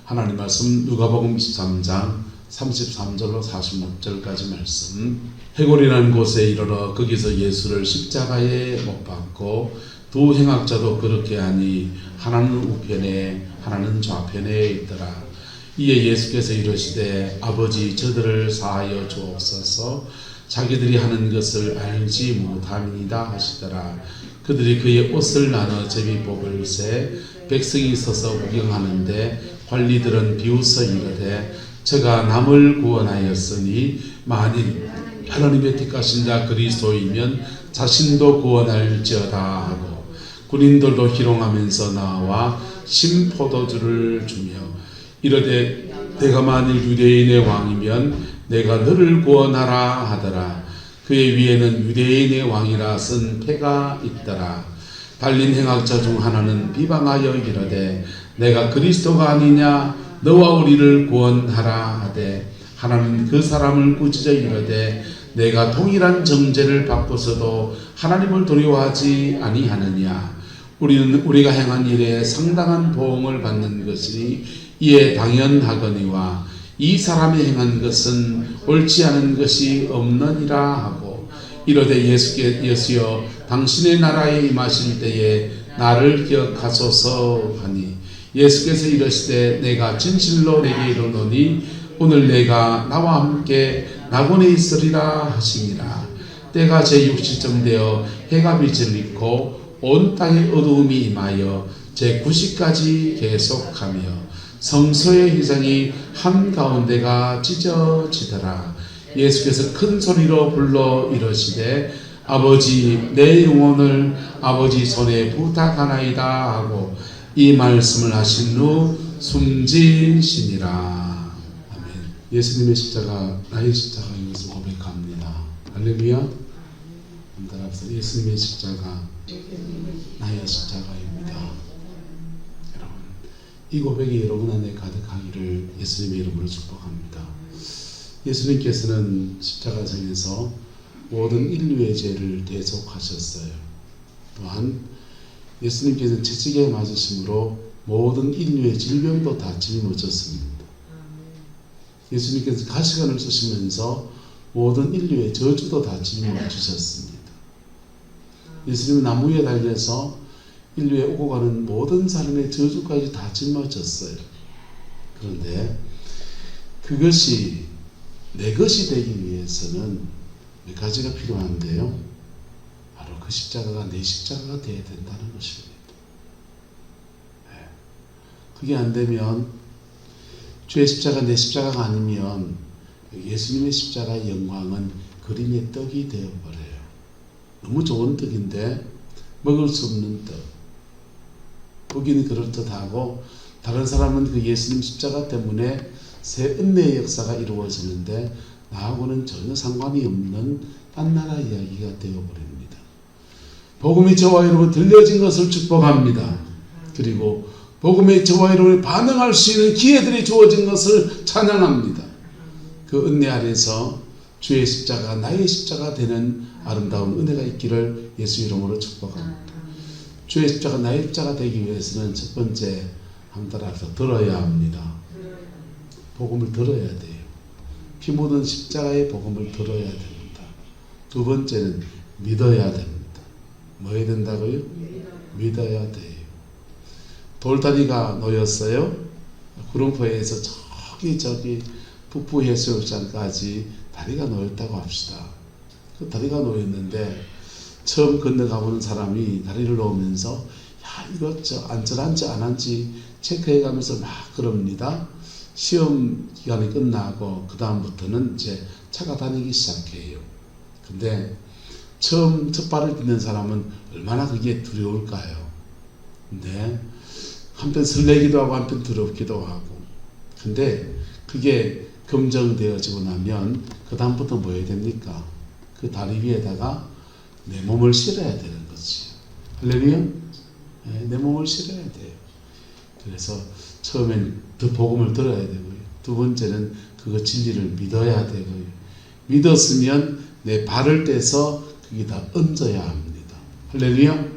하나님 말씀 누가복음 23장 33절로 46절까지 말씀. 해골이라는 곳에 이르러 거기서 예수를 십자가에 못 박고 두 행악자도 그렇게 하니 하나는 우편에 하나는 좌편에 있더라. 이에 예수께서 이르시되 아버지 저들을 사하여 주옵소서 자기들이 하는 것을 알지 못함이니이다 하시더라. 그들이 그의 옷을 나눠 제비 뽑을새 백성이 서서 구경하는데 관리들은 비웃어 이르되 저가 남을 구원하였으니 만일 하나님의 택하신 자 그리스도이면 자신도 구원할지어다 하고 군인들도 희롱하면서 나와 신포도주를 주며 이르되 내가 만일 유대인의 왕이면 내가 너를 구원하라 하더라. 그의 위에는 유대인의 왕이라 쓴 패가 있더라. 달린 행악자 중 하나는 비방하여 이르되 내가 그리스도가 아니냐 너와 우리를 구원하라 하되 하나는 그 사람을 꾸짖어 이르되 내가 동일한 정죄를 받고서도 하나님을 두려워하지 아니하느냐. 우리는 우리가 행한 일에 상당한 보응을 받는 것이 이에 당연하거니와 이 사람이 행한 것은 옳지 않은 것이 없느니라 하고 이르되 예수여 당신의 나라에 임하실 때에 나를 기억하소서 하니 예수께서 이르시되 내가 진실로 내게 이르노니 오늘 내가 나와 함께 낙원에 있으리라 하시니라. 때가 제60쯤 되어 해가 빛을 잃고 온 땅에 어두움이 임하여 제90까지 계속하며 성소의 휘장이 한가운데가 찢어지더라. 예수께서 큰 소리로 불러 이르시되 아버지 내 영혼을 아버지 손에 부탁하나이다 하고 이 말씀을 하신 후 숨지시니라. 아멘. 예수님의 십자가 나의 십자가인 것을 고백합니다. 할렐루야. 따라서 예수님의 십자가 나의 십자가입니다. 여러분 이 고백이 여러분 안에 가득하기를 예수님의 이름으로 축복합니다. 예수님께서는 십자가상에서 모든 인류의 죄를 대속하셨어요. 또한 예수님께서는 채찍에 맞으심으로 모든 인류의 질병도 다 짊어졌습니다. 예수님께서 가시관을 쓰시면서 모든 인류의 저주도 다 짊어지셨습니다. 예수님은 나무 위에 달려서 인류에 오고 가는 모든 사람의 저주까지 다 짊어졌어요. 그런데 그것이 내 것이 되기 위해서는 몇 가지가 필요한데요. 바로 그 십자가가 내 십자가가 되어야 된다는 것입니다. 그게 안 되면 주의 십자가 내 십자가가 아니면 예수님의 십자가의 영광은 그림의 떡이 되어버려요. 너무 좋은 떡인데 먹을 수 없는 떡. 보기는 그럴듯하고 다른 사람은 그 예수님 십자가 때문에 새 은혜의 역사가 이루어지는데 나하고는 전혀 상관이 없는 딴 나라 이야기가 되어버립니다. 복음이 저와 여러분 들려진 것을 축복합니다. 그리고 복음의 저와 여러분이 반응할 수 있는 기회들이 주어진 것을 찬양합니다. 그 은혜 아래서 주의 십자가 나의 십자가 되는 아름다운 은혜가 있기를 예수 이름으로 축복합니다. 주의 십자가 나의 십자가 되기 위해서는 첫 번째 한번 따라서 들어야 합니다. 복음을 들어야 돼요. 피 묻은 십자가의 복음을 들어야 됩니다. 두 번째는 믿어야 됩니다. 뭐 해야 된다고요? 믿어야 돼요. 돌다리가 놓였어요. 구름포에서 저기 북부 해수욕장까지 다리가 놓였다고 합시다. 그 다리가 놓였는데 처음 건너가보는 사람이 다리를 놓으면서 야 이거 안전한지 안 한지 체크해가면서 막 그럽니다. 시험 기간이 끝나고 그 다음부터는 이제 차가 다니기 시작해요. 근데 처음 첫 발을 딛는 사람은 얼마나 그게 두려울까요? 근데 한편 설레기도 하고 한편 두렵기도 하고. 근데 그게 검증되어지고 나면 그 다음부터 뭐 해야 됩니까? 그 다리 위에다가 내 몸을 실어야 되는 거지. 할렐루야? 네, 내 몸을 실어야 돼요. 그래서 처음엔 더 복음을 들어야 되고요. 두 번째는 그거 진리를 믿어야 되고요. 믿었으면 내 발을 떼서 거기다 얹어야 합니다. 할렐루야?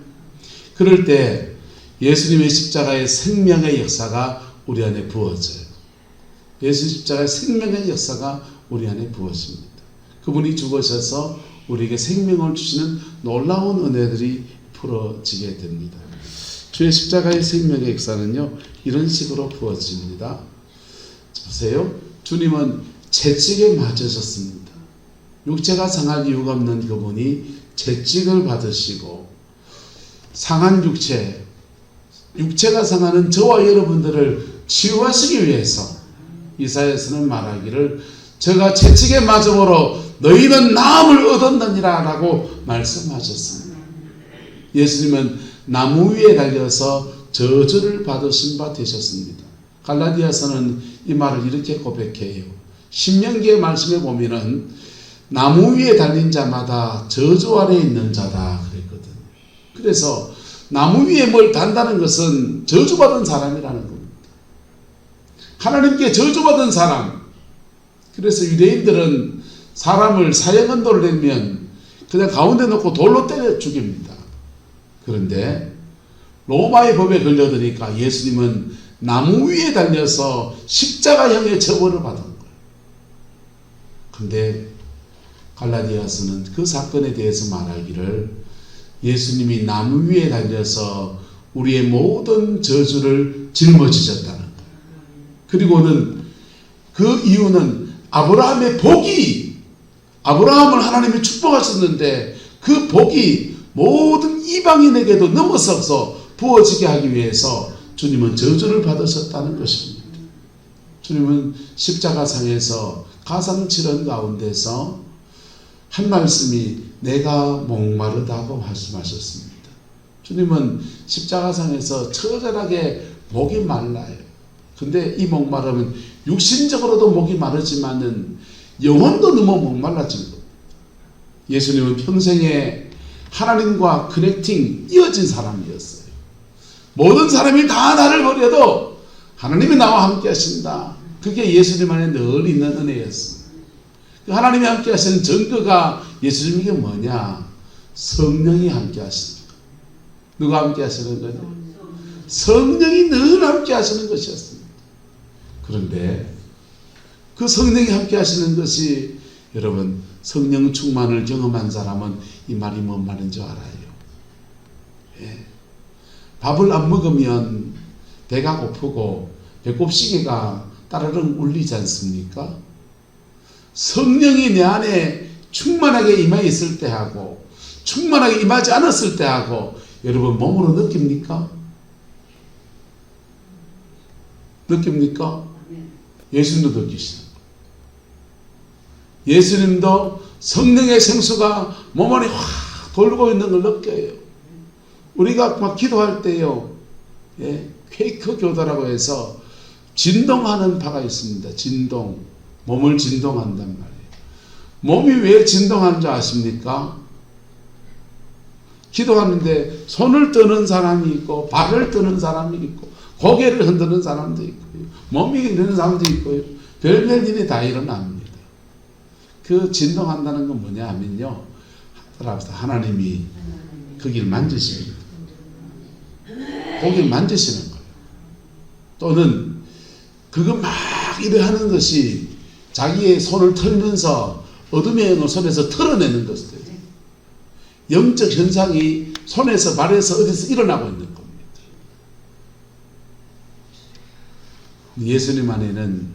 그럴 때 예수님의 십자가의 생명의 역사가 우리 안에 부어져요. 예수 십자가의 생명의 역사가 우리 안에 부어집니다. 그분이 죽으셔서 우리에게 생명을 주시는 놀라운 은혜들이 풀어지게 됩니다. 주의 십자가의 생명의 역사는요, 이런 식으로 부어집니다. 보세요. 주님은 채찍에 맞으셨습니다. 육체가 상할 이유가 없는 그분이 채찍을 받으시고 상한 육체가 상하는 저와 여러분들을 치유하시기 위해서 이사야서는 말하기를 저가 채찍에 맞음으로 너희는 나음을 얻었느니라 라고 말씀하셨습니다. 예수님은 나무 위에 달려서 저주를 받으신 바 되셨습니다. 갈라디아서는 이 말을 이렇게 고백해요. 신명기의 말씀에 보면은 나무 위에 달린 자마다 저주 아래 있는 자다 그랬거든요. 그래서 나무 위에 뭘 단다는 것은 저주받은 사람이라는 겁니다. 하나님께 저주받은 사람. 그래서 유대인들은 사람을 사형언도를 내면 그냥 가운데 놓고 돌로 때려 죽입니다. 그런데 로마의 법에 걸려드니까 예수님은 나무 위에 달려서 십자가형의 처벌을 받은 거예요. 그런데 갈라디아서는 그 사건에 대해서 말하기를 예수님이 나무 위에 달려서 우리의 모든 저주를 짊어지셨다는 거예요. 그리고는 그 이유는 아브라함의 복이, 아브라함을 하나님이 축복하셨는데 그 복이 모든 이방인에게도 넘어서서 부어지게 하기 위해서 주님은 저주를 받으셨다는 것입니다. 주님은 십자가상에서 가상칠언 가운데서 한 말씀이 내가 목마르다고 말씀하셨습니다. 주님은 십자가상에서 처절하게 목이 말라요. 근데 이 목마름은 육신적으로도 목이 마르지만은 영혼도 너무 목말라진 겁니다. 예수님은 평생에 하나님과 커넥팅, 이어진 사람이었어요. 모든 사람이 다 나를 버려도 하나님이 나와 함께 하신다. 그게 예수님 안에 늘 있는 은혜였습니다. 하나님이 함께 하시는 증거가 예수님에게 뭐냐? 성령이 함께 하십니다. 누가 함께 하시는 거죠? 성령이 늘 함께 하시는 것이었습니다. 그런데 그 성령이 함께 하시는 것이 여러분 성령 충만을 경험한 사람은 이 말이 뭔 말인 줄 알아요. 예. 밥을 안 먹으면 배가 고프고 배꼽시계가 따르릉 울리지 않습니까? 성령이 내 안에 충만하게 임해 있을 때하고 충만하게 임하지 않았을 때하고 여러분 몸으로 느낍니까? 느낍니까? 예수님도 느끼시는 거예요. 예수님도 성령의 생수가 몸 안에 확 돌고 있는 걸 느껴요. 우리가 막 기도할 때요, 예, 퀘이크 교도라고 해서 진동하는 바가 있습니다. 진동. 몸을 진동한단 말이에요. 몸이 왜 진동하는 줄 아십니까? 기도하는데 손을 뜨는 사람이 있고 발을 뜨는 사람이 있고 고개를 흔드는 사람도 있고요. 몸이 흔드는 사람도 있고요. 별별 일이 다 일어납니다. 그 진동한다는 건 뭐냐 하면요. 하나님이 거기를 만지십니다. 거기를 만지시는 거예요. 또는 그거 막 이래 하는 것이 자기의 손을 털면서 어둠의 영을 손에서 털어내는 것이에요. 영적 현상이 손에서 발에서 어디서 일어나고 있는 겁니다. 예수님 안에는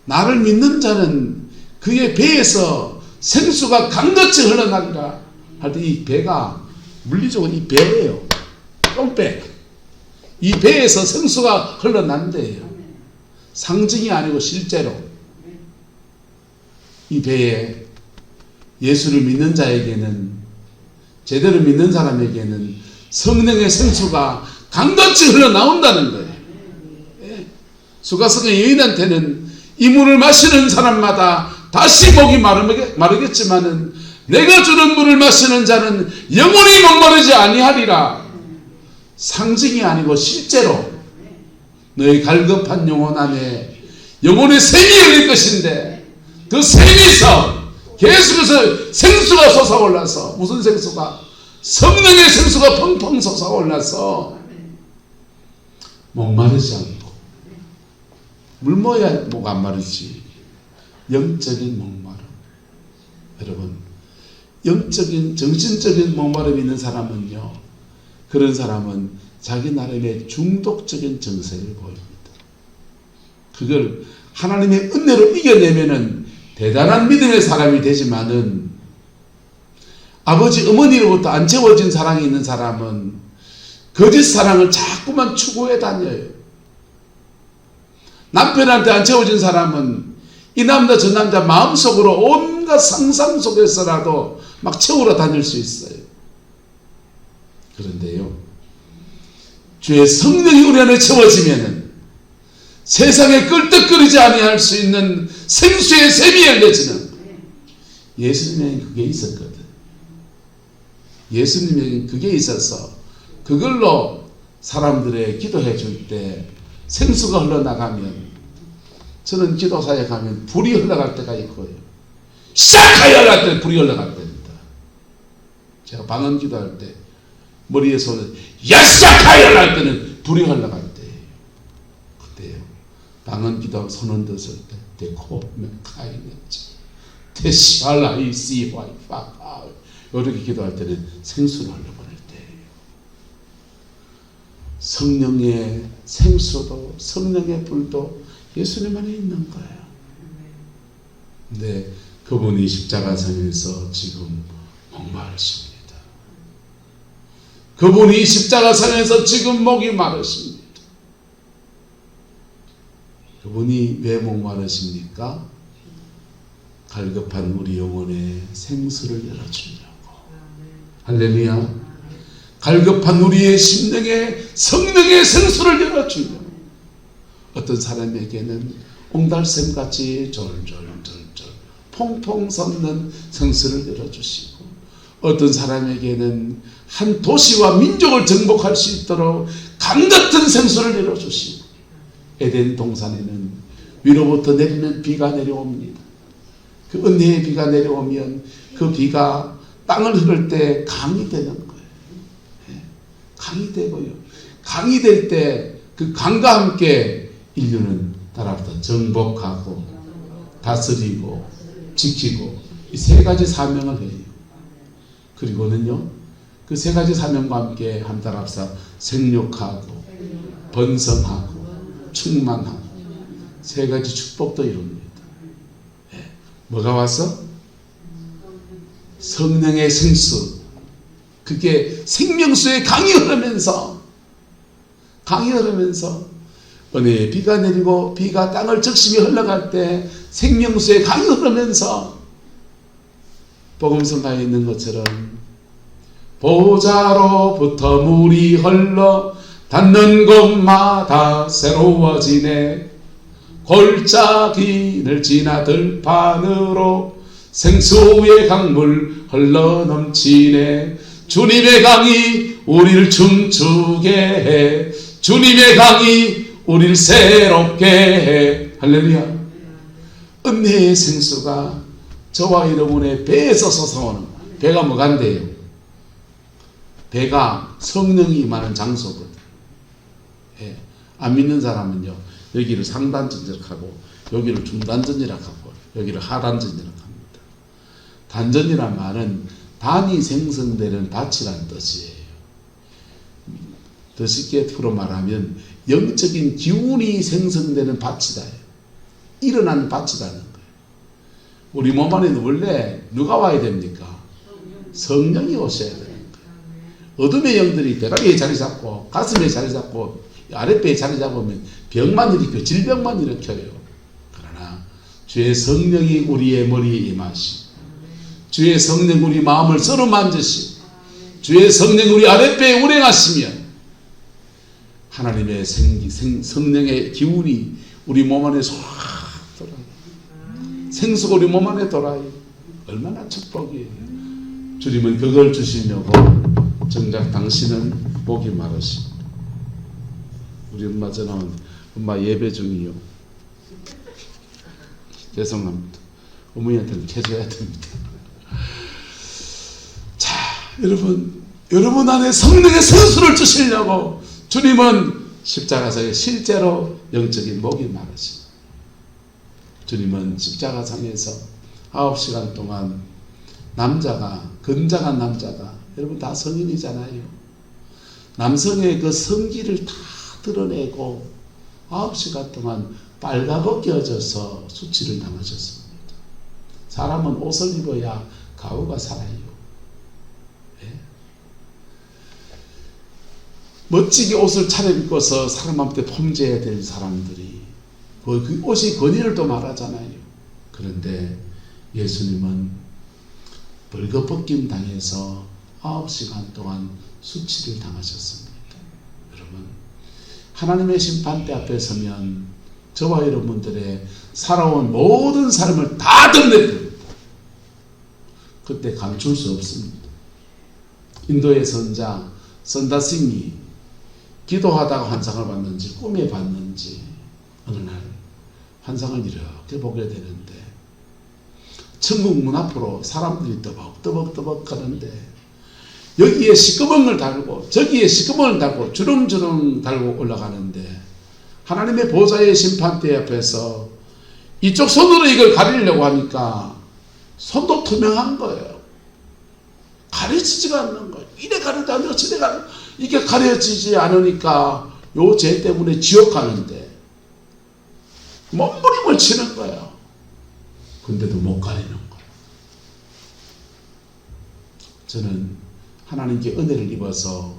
나를 믿는 자는 그의 배에서 생수가 강같이 흘러나리라 할 때 이 배가 물리적으로 이 배예요. 똥배. 이 배에서 생수가 흘러난대요. 상징이 아니고 실제로 이 배에 예수를 믿는 자에게는 제대로 믿는 사람에게는 성령의 생수가 강같이 흘러나온다는 거예요. 예. 수가성의 여인한테는 이 물을 마시는 사람마다 다시 목이 마르겠지만은 내가 주는 물을 마시는 자는 영원히 목마르지 아니하리라. 상징이 아니고 실제로 너희 갈급한 영혼 안에 영혼의 샘이 열릴 것인데 그 샘에서 계속해서 생수가 솟아올라서 무슨 생수가? 성령의 생수가 펑펑 솟아올라서 목마르지 않고 물 먹어야 목 안 마르지. 영적인 목마름. 여러분, 영적인 정신적인 목마름이 있는 사람은요, 그런 사람은 자기 나름의 중독적인 정세를 보입니다. 그걸 하나님의 은혜로 이겨내면은 대단한 믿음의 사람이 되지만은, 아버지 어머니로부터 안 채워진 사랑이 있는 사람은 거짓 사랑을 자꾸만 추구해 다녀요. 남편한테 안 채워진 사람은 이 남자 저 남자 마음속으로 온갖 상상 속에서라도 막 채우러 다닐 수 있어요. 그런데요, 주의 성령이 우리 안에 채워지면은 세상에 끌떡거리지 아니할 수 있는 생수의 샘이 열려지는, 예수님에게 그게 있었거든. 예수님에게 그게 있어서 그걸로 사람들의 기도해 줄 때 생수가 흘러나가면, 저는 기도사에 가면 불이 흘러갈 때가 있고요, 싹하여 흘러갈 때 불이 흘러갈 때입니다. 제가 방언 기도할 때 머리에서 야싹하여 흘러갈 때는 불이 흘러갈 때예요. 그때요, 방언 기도하고 손 흔들었을 때 데코메카이네지 테시알라이시 와이파카 이렇게 기도할 때는 생수를 흘려보낼 때예요. 성령의 생수도 성령의 불도 예수님 안에 있는 거예요. 근데 그분이 십자가상에서 지금 목마르십니다. 그분이 십자가상에서 지금 목이 마르십니다. 그분이 왜 목마르십니까? 갈급한 우리 영혼의 생수를 열어주려고. 할렐루야. 갈급한 우리의 심령에 성령의 생수를 열어주려고. 어떤 사람에게는 옹달샘같이 졸졸졸졸 퐁퐁 솟는 생수를 열어주시고, 어떤 사람에게는 한 도시와 민족을 정복할 수 있도록 강같은 생수를 열어주시고, 에덴 동산에는 위로부터 내리는 비가 내려옵니다. 그 은혜의 비가 내려오면 그 비가 땅을 흐를 때 강이 되는 거예요. 강이 되고요, 강이 될 때 그 강과 함께 인류는 따라붙어 정복하고 다스리고 지키고 이 세 가지 사명을 해요. 그리고는요, 그 세 가지 사명과 함께 한 달 앞서 생육하고 번성하고 충만하고 세 가지 축복도 이룹니다. 뭐가 와서? 성령의 생수, 그게 생명수의 강이 흐르면서 은혜의 비가 내리고 비가 땅을 적시며 흘러갈 때 생명수의 강이 흐르면서 복음성가에 있는 것처럼 보좌로부터 물이 흘러 닿는 곳마다 새로워지네. 골짜기를 지나 들판으로 생수의 강물 흘러넘치네. 주님의 강이 우리를 춤추게 해. 주님의 강이 우리를 새롭게 해. 할렐루야. 은혜의 생수가 저와 여러분의 배에서 솟아오는, 배가 뭐간데요? 배가 성령이 임하는 장소거든. 안 믿는 사람은요, 여기를 상단전이라고 하고 여기를 중단전이라고 하고 여기를 하단전이라고 합니다. 단전이란 말은 단이 생성되는 밭이라는 뜻이에요. 더 쉽게 풀어 말하면 영적인 기운이 생성되는 밭이다. 일어나는 밭이라는 거예요. 우리 몸 안에는 원래 누가 와야 됩니까? 성령이 오셔야 되는 거예요. 어둠의 영들이 벼락에 자리 잡고 가슴에 자리 잡고 아랫배에 자리 잡으면 병만 일으켜, 질병만 일으켜요. 그러나 주의 성령이 우리의 머리에 임하시고, 주의 성령 우리 마음을 서로 만지시고, 주의 성령 우리 아랫배에 운행하시면 하나님의 성령의 기운이 우리 몸 안에 쏙 돌아요. 생수가 우리 몸 안에 돌아요. 얼마나 축복이에요. 주님은 그걸 주시려고 정작 당신은 목이 마르시고. 우리 엄마 전화온 엄마 예배 중이요. 죄송합니다. 어머니한테는 캐줘야 됩니다. 자, 여러분 안에 성령의 생수를 주시려고 주님은 십자가에서 실제로 영적인 목이 마르시고 주님은 십자가상에서 9시간 동안 건장한 남자가, 여러분 다 성인이잖아요. 남성의 그 성기를 다 드러내고 9시간 동안 빨가벗겨져서 수치를 당하셨습니다. 사람은 옷을 입어야 가오가 살아요. 네? 멋지게 옷을 차려입고서 사람한테 폼재야 될 사람들이 그 옷이 권위를 또 말하잖아요. 그런데 예수님은 벌거벗김 당해서 9시간 동안 수치를 당하셨습니다. 여러분, 하나님의 심판대 앞에 서면 저와 여러분들의 살아온 모든 삶을 다 드러냅니다. 그때 감출 수 없습니다. 인도의 선자 선다싱이 기도하다가 환상을 봤는지 꿈에 봤는지 어느 날 환상을 이렇게 보게 되는데 천국 문 앞으로 사람들이 떠벅떠벅 가는데 여기에 시꺼먼 걸 달고 저기에 시꺼먼 걸 달고 주렁주렁 달고 올라가는데 하나님의 보좌의 심판대 앞에서 이쪽 손으로 이걸 가리려고 하니까 손도 투명한 거예요. 가려지지가 않는 거예요. 이래 가려다니까 저래 가려, 이게 가려지지 않으니까 요 죄 때문에 지옥 가는데 몸부림을 치는 거예요. 근데도 못 가리는 거예요. 저는 하나님께 은혜를 입어서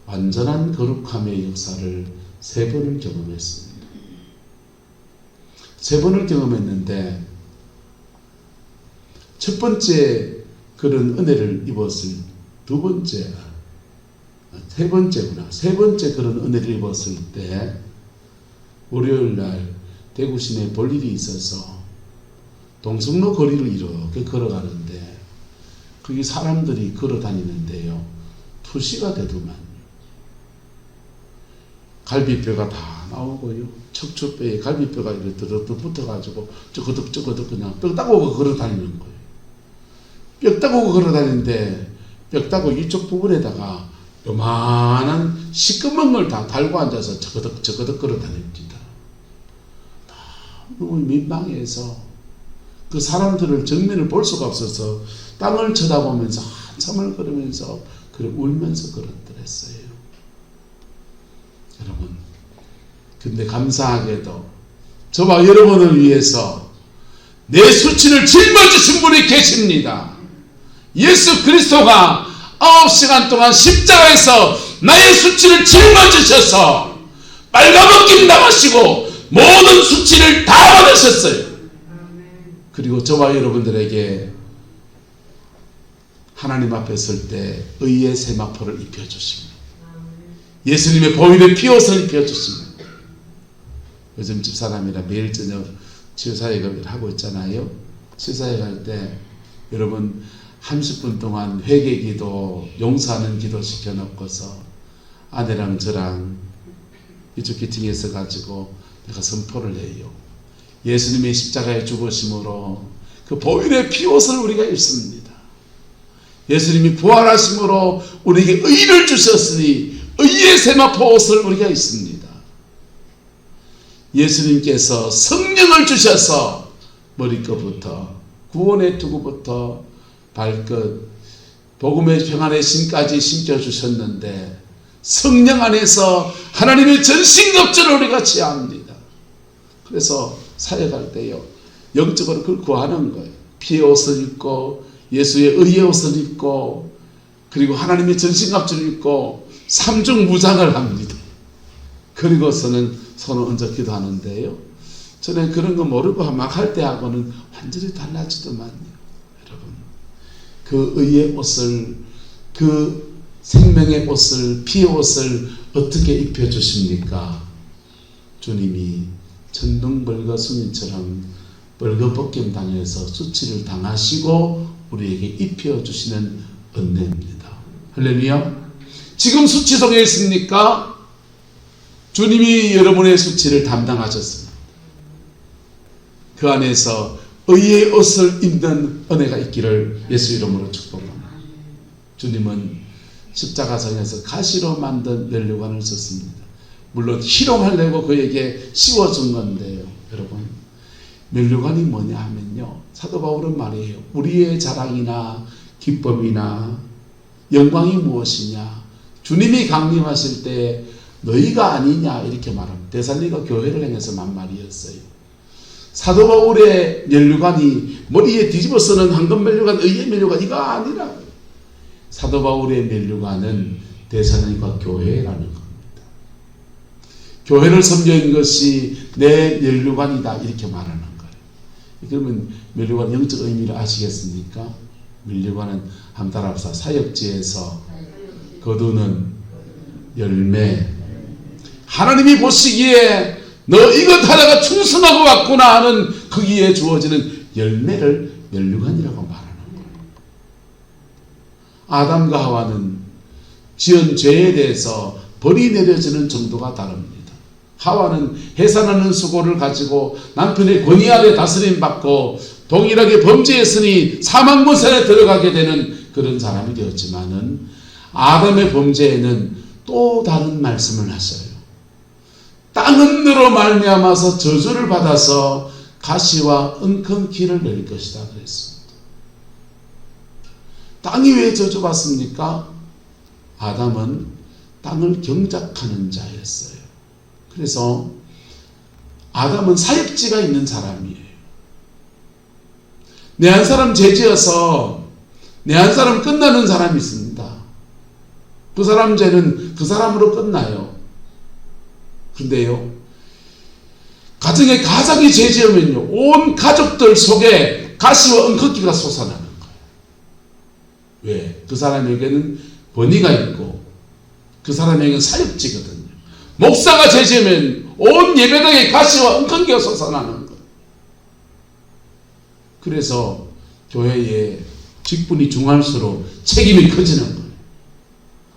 완전한 거룩함의 역사를 3번을 경험했습니다. 3번을 경험했는데 첫 번째 그런 은혜를 입었을 세 번째 그런 은혜를 입었을 때 월요일 날 대구 시내에 볼 일이 있어서 동성로 거리를 이렇게 걸어가는데 거기 사람들이 걸어 다니는데요. 2시가 되더만 갈비뼈가 다 나오고요. 척추뼈에 갈비뼈가 이렇게 드럭드럭 붙어가지고 쪼거득 그냥 뼈 따고 걸어 다니는 거예요. 뼈 따고 걸어 다니는데 뼈 따고 이쪽 부분에다가 요만한 시꺼먼 걸 다 달고 앉아서 저거득 걸어 다닙니다. 너무 민망해서 그 사람들을 정면을 볼 수가 없어서 땅을 쳐다보면서 한참을 걸으면서 그래 울면서 걸었더랬어요. 여러분, 근데 감사하게도 저와 여러분을 위해서 내 수치를 짊어지신 분이 계십니다. 예수 그리스도가 9시간 동안 십자가에서 나의 수치를 짊어지셔서 빨가벗김 당하시고 모든 수치를 다 받으셨어요. 그리고 저와 여러분들에게 하나님 앞에 설 때 의의 세마포를 입혀주십니다. 예수님의 보혈의 피옷을 입혀주십니다. 요즘 집사람이라 매일 저녁 치유사역을 하고 있잖아요. 치유사역 할 때 여러분 30분 동안 회개기도 용서하는 기도 시켜놓고서 아내랑 저랑 이쪽 기팅에서 가지고 내가 선포를 해요. 예수님의 십자가의 죽으심으로 그 보혈의 피옷을 우리가 입습니다. 예수님이 부활하심으로 우리에게 의를 주셨으니 의의 세마포 옷을 우리가 입습니다. 예수님께서 성령을 주셔서 머리끝부터 구원의 투구부터 발끝 복음의 평안의 신까지 심겨주셨는데 성령 안에서 하나님의 전신갑주를 우리가 취합니다. 그래서 사역할 때요 영적으로 그걸 구하는 거예요. 피의 옷을 입고 예수의 의의 옷을 입고 그리고 하나님의 전신갑주를 입고 삼중무장을 합니다. 그리고서는 손을 얹어 기도하는데요. 저는 그런 거 모르고 막 할 때하고는 완전히 달라지더만요. 여러분, 그 의의 옷을, 그 생명의 옷을, 피의 옷을 어떻게 입혀주십니까? 주님이 천둥벌거숭이처럼 벌거벗김 당해서 수치를 당하시고 우리에게 입혀주시는 은혜입니다. 할렐루야. 지금 수치 속에 있습니까? 주님이 여러분의 수치를 담당하셨습니다. 그 안에서 의의 옷을 입는 은혜가 있기를 예수 이름으로 축복합니다. 주님은 십자가상에서 가시로 만든 면류관을 썼습니다. 물론 희롱하려고 그에게 씌워준 건데요. 여러분, 면류관이 뭐냐 하면요, 사도 바울은 말이에요. 우리의 자랑이나 기쁨이나 영광이 무엇이냐, 주님이 강림하실 때 너희가 아니냐 이렇게 말합니다. 데살로니가 교회를 향해서 한 말이었어요. 사도 바울의 면류관이 머리에 뒤집어 쓰는 황금 면류관, 의의 면류관 이거 아니라고요. 사도 바울의 면류관은 데살로니가 교회라는 겁니다. 교회를 섬기는 것이 내 면류관이다 이렇게 말하는 거예요. 그러면 면류관 영적 의미를 아시겠습니까? 면류관은 한번 따라합시다. 사역지에서 거두는 열매. 하나님이 보시기에 너 이것 하나가 충성하고 왔구나 하는 거기에 주어지는 열매를 면류관이라고 말하는 거예요. 아담과 하와는 지은 죄에 대해서 벌이 내려지는 정도가 다릅니다. 하와는 해산하는 수고를 가지고 남편의 권위 아래 다스림 받고 동일하게 범죄했으니 사망문선에 들어가게 되는 그런 사람이 되었지만은, 아담의 범죄에는 또 다른 말씀을 하셔요. 땅은 너로 말미암아서 저주를 받아서 가시와 은컨기를 낼 것이다 그랬습니다. 땅이 왜 저주받습니까? 아담은 땅을 경작하는 자였어요. 그래서 아담은 사역지가 있는 사람이에요. 내 한 사람 죄지어서 내 한 사람 끝나는 사람이 있습니다. 그 사람 죄는 그 사람으로 끝나요. 근데요, 가정에 가장이 죄지으면요, 온 가족들 속에 가시와 은컷기가 솟아나는 거예요. 왜? 그 사람에게는 번위가 있고 그 사람에게는 사역지거든요. 목사가 죄지으면 온 예배당에 가시와 은컨기가 솟아나는 거예요. 그래서 교회에 직분이 중할수록 책임이 커지는 거예요.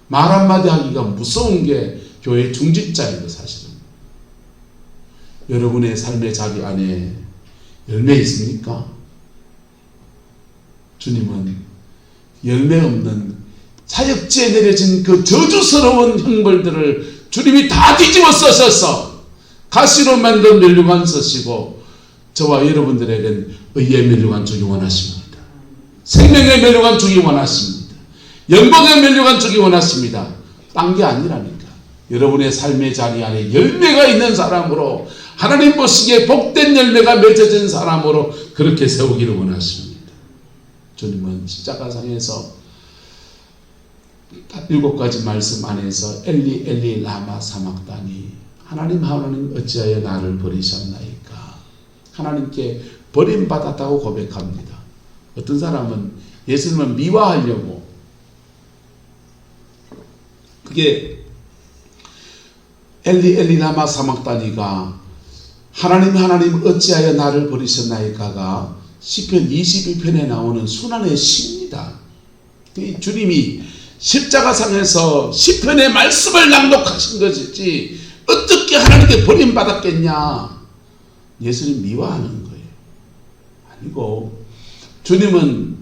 말 한마디 하기가 무서운 게 교회 중직자예요, 사실은. 여러분의 삶의 자리 안에 열매 있습니까? 주님은 열매 없는 사역지에 내려진 그 저주스러운 형벌들을 주님이 다 뒤집어 쓰셔서 가시로 만든 면류관 쓰시고 저와 여러분들에겐 의의 면류관 주기 원하십니다. 생명의 면류관 주기 원하십니다. 영광의 면류관 주기 원하십니다. 딴 게 아니라니까. 여러분의 삶의 자리 안에 열매가 있는 사람으로, 하나님 보시기에 복된 열매가 맺어진 사람으로 그렇게 세우기를 원하십니다. 주님은 십자가상에서 7가지 말씀 안에서 엘리 엘리 라마 사막다니, 하나님 하나님 어찌하여 나를 버리셨나이까, 하나님께 버림받았다고 고백합니다. 어떤 사람은 예수님을 미화하려고, 그게 엘리 엘리 라마 사막다니가 하나님 하나님 어찌하여 나를 버리셨나이까가 시편 22편에 나오는 순환의 시입니다. 주님이 십자가상에서 시편의 말씀을 낭독하신 것이지 어떻게 하나님께 버림받았겠냐. 예수님 미화하는 거예요. 아니고 주님은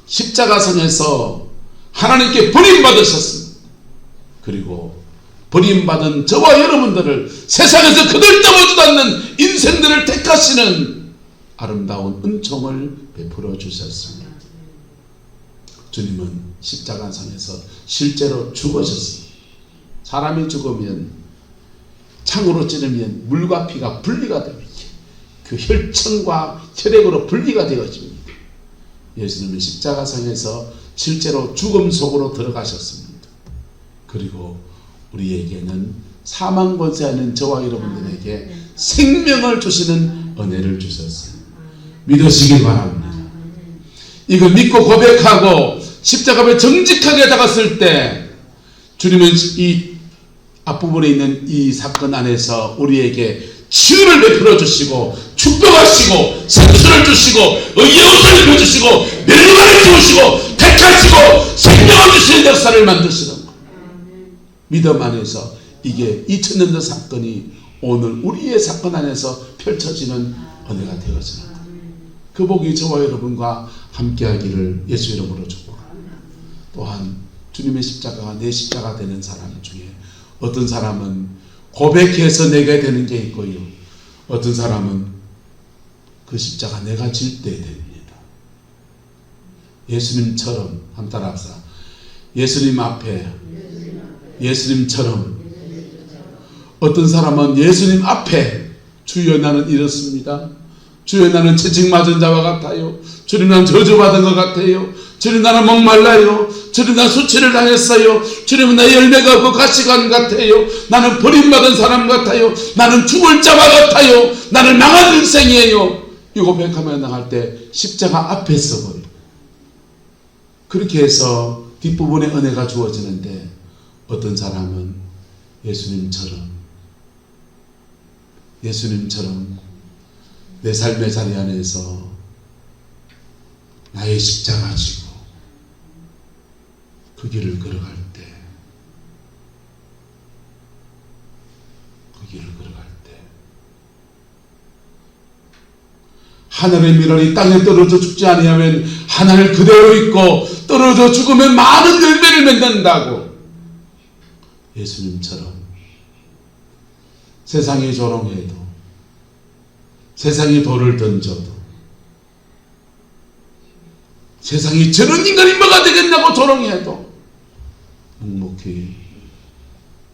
십자가상에서 하나님께 버림받으셨습니다. 그리고 버림받은 저와 여러분들을 세상에서 거들떠보지도 않는 인생들을 택하시는 아름다운 은총을 베풀어 주셨습니다. 주님은 십자가상에서 실제로 죽으셨습니다. 사람이 죽으면 창으로 찌르면 물과 피가 분리가 됩니다. 그 혈청과 혈액으로 분리가 되어집니다. 예수님은 십자가상에서 실제로 죽음 속으로 들어가셨습니다. 그리고 우리에게는 사망 권세하는 저와 여러분들에게 생명을 주시는 은혜를 주셨어요. 믿으시길 바랍니다. 이걸 믿고 고백하고 십자가에 정직하게 다갔을 때 주님은 이 앞부분에 있는 이 사건 안에서 우리에게 치유를 베풀어 주시고 축복하시고 생수를 주시고 의의 옷을 입혀주시고 면류관을 주시고 택하시고 생명을 주시는 역사를 만드시는 것. 믿음 안에서 이게 2000년도 사건이 오늘 우리의 사건 안에서 펼쳐지는 은혜가 되어지는 것. 그 복이 저와 여러분과 함께하기를 예수 이름으로 축복합니다. 또한 주님의 십자가가 내 십자가 되는 사람 중에 어떤 사람은 고백해서 내게 되는 게 있고요, 어떤 사람은 그 십자가 내가 질 때 됩니다. 예수님처럼 한번 따라합시다. 예수님 앞에, 예수님처럼. 어떤 사람은 예수님 앞에 주여 나는 이렇습니다. 주여 나는 채찍맞은 자와 같아요. 주님 나는 저주받은 것 같아요. 주님 나는 목말라요. 주님 나는 수치를 당했어요. 주님은 나 열매가 없고 가시관 같아요. 나는 버림받은 사람 같아요. 나는 죽을 자와 같아요. 나는 망한 인생이에요. 이 고백하며 나갈 때 십자가 앞에 서버려요. 그렇게 해서 뒷부분에 은혜가 주어지는데 어떤 사람은 예수님처럼 내 삶의 자리 안에서 나의 십자가 지고 그 길을 걸어갈 때 하늘의 미랄이 땅에 떨어져 죽지 아니하면 하늘 그대로 있고 떨어져 죽으면 많은 열매를 맺는다고. 예수님처럼 세상이 조롱해도, 세상이 돌을 던져도, 세상이 저런 인간이 뭐가 되겠냐고 조롱해도 묵묵히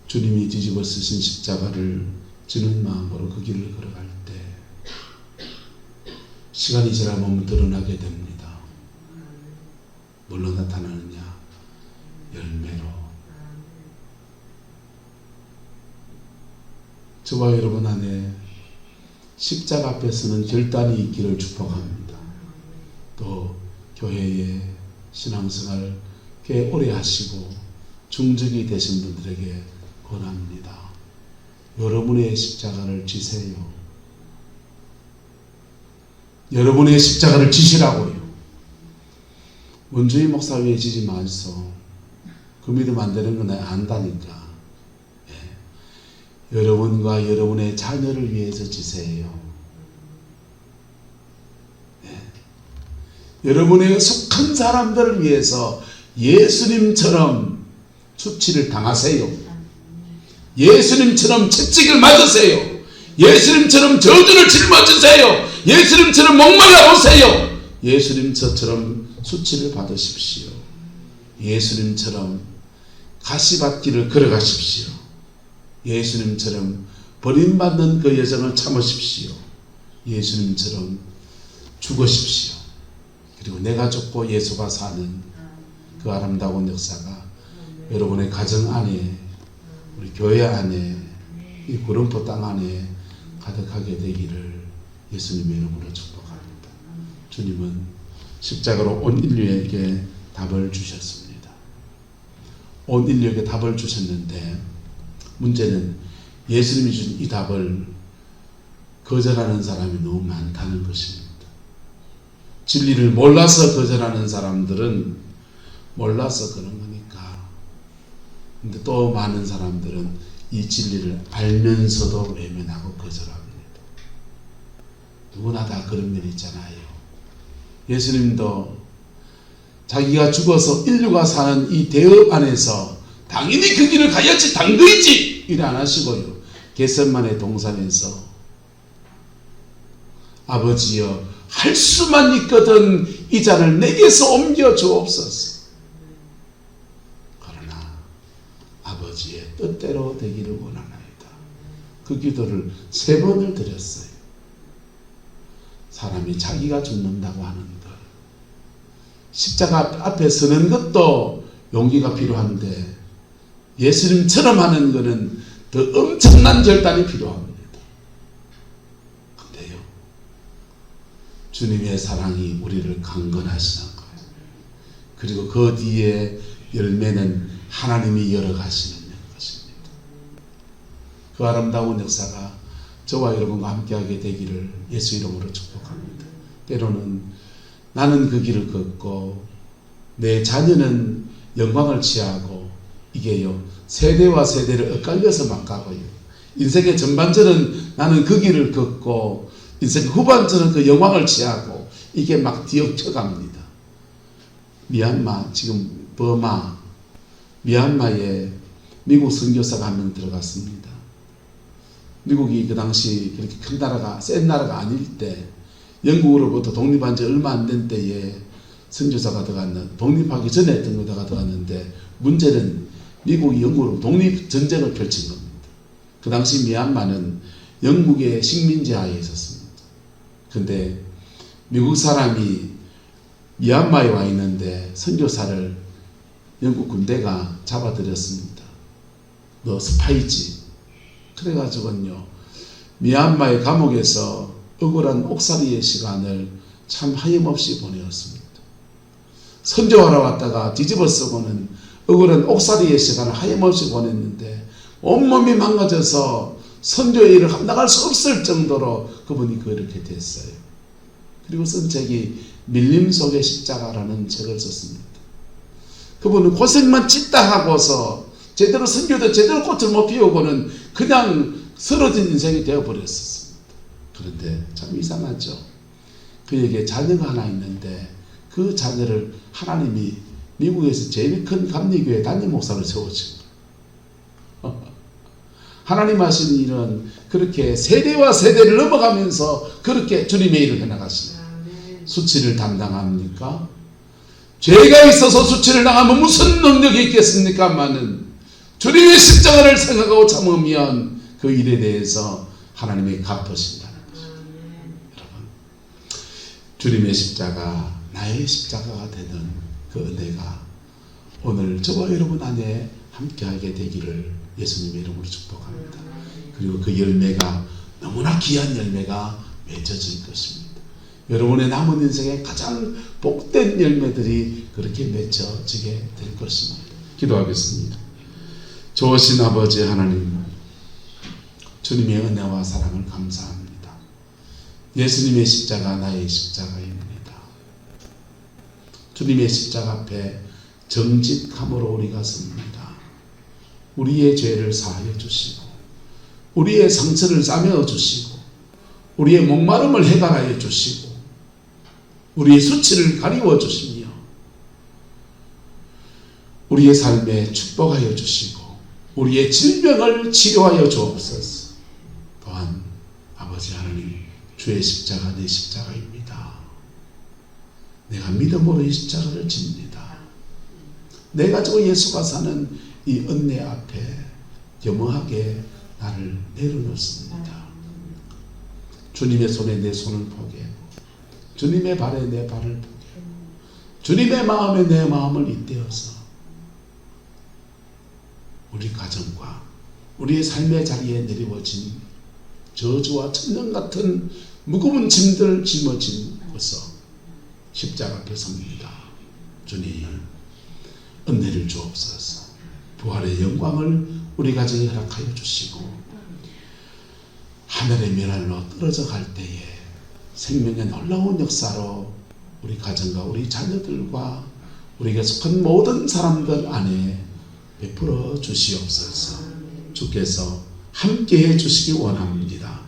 주님이 뒤집어 쓰신 십자가를 지는 마음으로 그 길을 걸어갈 때 시간이 지나면 드러나게 됩니다. 뭘로 나타나느냐? 열매로. 저와 여러분 안에 십자가 앞에 서는 결단이 있기를 축복합니다. 또 교회의 신앙생활 꽤 오래 하시고 중직이 되신 분들에게 권합니다. 여러분의 십자가를 지세요. 여러분의 십자가를 지시라고요. 문주희 목사 위에 지지 마소. 그 믿음 안 되는 건 내가 안다니까. 예. 여러분과 여러분의 자녀를 위해서 지세요. 예. 여러분의 속한 사람들을 위해서 예수님처럼 수치를 당하세요. 예수님처럼 채찍을 맞으세요. 예수님처럼 저주를 짊어지세요. 예수님처럼 목말라 보세요. 예수님처럼 수치를 받으십시오. 예수님처럼 가시밭길을 걸어가십시오. 예수님처럼 버림받는 그 여정을 참으십시오. 예수님처럼 죽으십시오. 그리고 내가 죽고 예수가 사는 그 아름다운 역사가 여러분의 가정 안에, 우리 교회 안에, 이 구름포 땅 안에 가득하게 되기를 예수님의 이름으로 축복합니다. 주님은 십자가로 온 인류에게 답을 주셨습니다. 온 인류에게 답을 주셨는데 문제는 예수님이 준 이 답을 거절하는 사람이 너무 많다는 것입니다. 진리를 몰라서 거절하는 사람들은 몰라서 그런 거니까. 근데 또 많은 사람들은 이 진리를 알면서도 외면하고 거절합니다. 누구나 다 그런 면이 있잖아요. 예수님도 자기가 죽어서 인류가 사는 이 대업 안에서 당연히 그 길을 가야지, 당근이지 이래 안 하시고요. 겟세마네 동산에서 아버지여 할 수만 있거든 이 잔을 내게서 옮겨 주옵소서. 그러나 아버지의 뜻대로 되기를 원하나이다. 그 기도를 3번을 드렸어요. 사람이 자기가 죽는다고 하는 것, 십자가 앞에 서는 것도 용기가 필요한데 예수님처럼 하는 것은 더 엄청난 결단이 필요합니다. 근데요, 주님의 사랑이 우리를 강건하시는 거예요. 그리고 그 뒤에 열매는 하나님이 열어가시는 것입니다. 그 아름다운 역사가 저와 여러분과 함께하게 되기를 예수 이름으로 축복합니다. 때로는 나는 그 길을 걷고 내 자녀는 영광을 취하고 이게요, 세대와 세대를 엇갈려서 막 가고요. 인생의 전반전은 나는 그 길을 걷고 인생 후반전은 그 영광을 취하고 이게 막 뒤엉켜갑니다. 미얀마, 지금 버마, 미얀마에 미국 선교사가 한 명 들어갔습니다. 미국이 그 당시 그렇게 큰 나라가, 센 나라가 아닐 때 영국으로부터 독립한 지 얼마 안 된 때에 선교사가 들어갔는, 독립하기 전에 선교사가 들어갔는데, 문제는 미국이 영국으로 독립전쟁을 펼친 겁니다. 그 당시 미얀마는 영국의 식민지 하에 있었습니다. 근데 미국 사람이 미얀마에 와 있는데 선교사를 영국 군대가 잡아들였습니다. 너 스파이지. 그래가지고요, 미얀마의 감옥에서 억울한 옥살이의 시간을 참 하염없이 보내었습니다. 선교하러 왔다가 뒤집어 쓰고는 억울한 옥살이의 시간을 하염없이 보냈는데 온몸이 망가져서 선교의 일을 감당할 수 없을 정도로 그분이 그렇게 됐어요. 그리고 쓴 책이 밀림 속의 십자가라는 책을 썼습니다. 그분은 고생만 찢다 하고서 제대로 선교도 제대로 꽃을 못 피우고는 그냥 쓰러진 인생이 되어버렸었습니다. 그런데 참 이상하죠. 그에게 자녀가 하나 있는데 그 자녀를 하나님이 미국에서 제일 큰 감리교회 담임 목사를 세워준 거예요. 하나님 하신 일은 그렇게 세대와 세대를 넘어가면서 그렇게 주님의 일을 해나가시네요. 수치를 담당합니까? 죄가 있어서 수치를 당하면 무슨 능력이 있겠습니까마는 주님의 십자가를 생각하고 참으면 그 일에 대해서 하나님이 갚으신다는 것입니다. 여러분, 주님의 십자가, 나의 십자가가 되는 그 은혜가 오늘 저와 여러분 안에 함께하게 되기를 예수님의 이름으로 축복합니다. 그리고 그 열매가 너무나 귀한 열매가 맺어질 것입니다. 여러분의 남은 인생에 가장 복된 열매들이 그렇게 맺어지게 될 것입니다. 기도하겠습니다. 좋으신 아버지 하나님, 주님의 은혜와 사랑을 감사합니다. 예수님의 십자가 나의 십자가입니다. 주님의 십자가 앞에 정직함으로 우리가 섭니다. 우리의 죄를 사하여 주시고 우리의 상처를 싸매어 주시고 우리의 목마름을 해결하여 주시고 우리의 수치를 가리워 주시며 우리의 삶에 축복하여 주시고 우리의 질병을 치료하여 주옵소서. 또한 아버지 하나님, 주의 십자가 내 십자가입니다. 내가 믿음으로 이 십자가를 집니다. 내 가지고 예수가 사는 이 은혜 앞에 겸허하게 나를 내려놓습니다. 주님의 손에 내 손을 포개하고 주님의 발에 내 발을 포개하고 주님의 마음에 내 마음을 잇대어서 우리 가정과 우리의 삶의 자리에 내리워진 저주와 천년 같은 무거운 짐들 짊어진 곳서 십자가 앞에 섭니다. 주님, 은혜를 주옵소서. 부활의 영광을 우리 가정에 허락하여 주시고 하늘의 멸할로 떨어져 갈 때에 생명의 놀라운 역사로 우리 가정과 우리 자녀들과 우리에게 속한 모든 사람들 안에 베풀어 주시옵소서. 주께서 함께해 주시기 원합니다.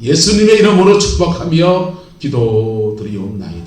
예수님의 이름으로 축복하며 기도드리옵나이다.